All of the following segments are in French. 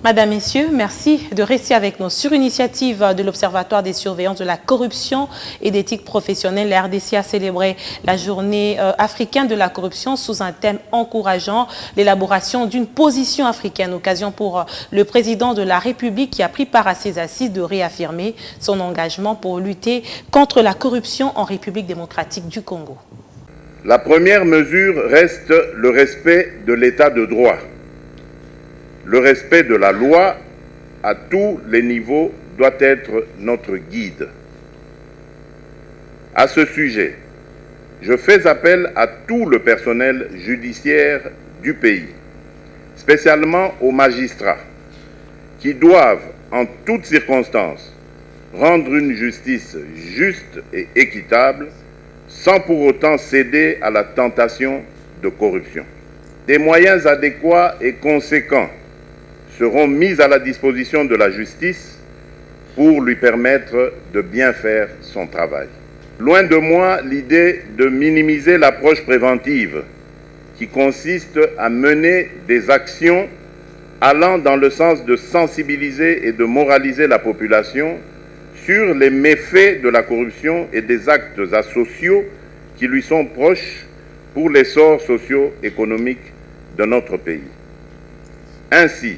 Madame, Messieurs, merci de rester avec nous. Sur initiative de l'Observatoire des surveillances de la corruption et d'éthique professionnelle, la RDC a célébré la journée africaine de la corruption sous un thème encourageant l'élaboration d'une position africaine. Occasion pour le président de la République qui a pris part à ces assises de réaffirmer son engagement pour lutter contre la corruption en République démocratique du Congo. La première mesure reste le respect de l'état de droit. Le respect de la loi à tous les niveaux doit être notre guide. À ce sujet, je fais appel à tout le personnel judiciaire du pays, spécialement aux magistrats, qui doivent, en toutes circonstances, rendre une justice juste et équitable, sans pour autant céder à la tentation de corruption. Des moyens adéquats et conséquents seront mis à la disposition de la justice pour lui permettre de bien faire son travail. Loin de moi l'idée de minimiser l'approche préventive qui consiste à mener des actions allant dans le sens de sensibiliser et de moraliser la population sur les méfaits de la corruption et des actes asociaux qui lui sont proches pour l'essor socio-économique de notre pays. Ainsi,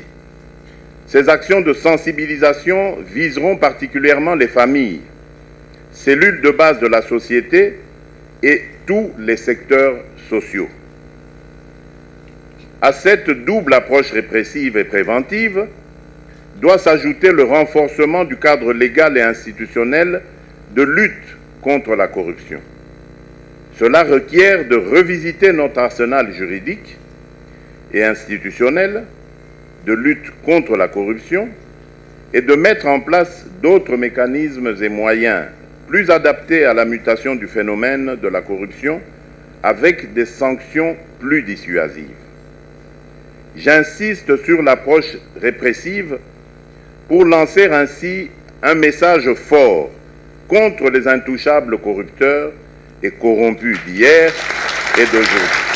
ces actions de sensibilisation viseront particulièrement les familles, cellules de base de la société et tous les secteurs sociaux. À cette double approche répressive et préventive doit s'ajouter le renforcement du cadre légal et institutionnel de lutte contre la corruption. Cela requiert de revisiter notre arsenal juridique et institutionnel de lutte contre la corruption et de mettre en place d'autres mécanismes et moyens plus adaptés à la mutation du phénomène de la corruption avec des sanctions plus dissuasives. J'insiste sur l'approche répressive pour lancer ainsi un message fort contre les intouchables corrupteurs et corrompus d'hier et d'aujourd'hui.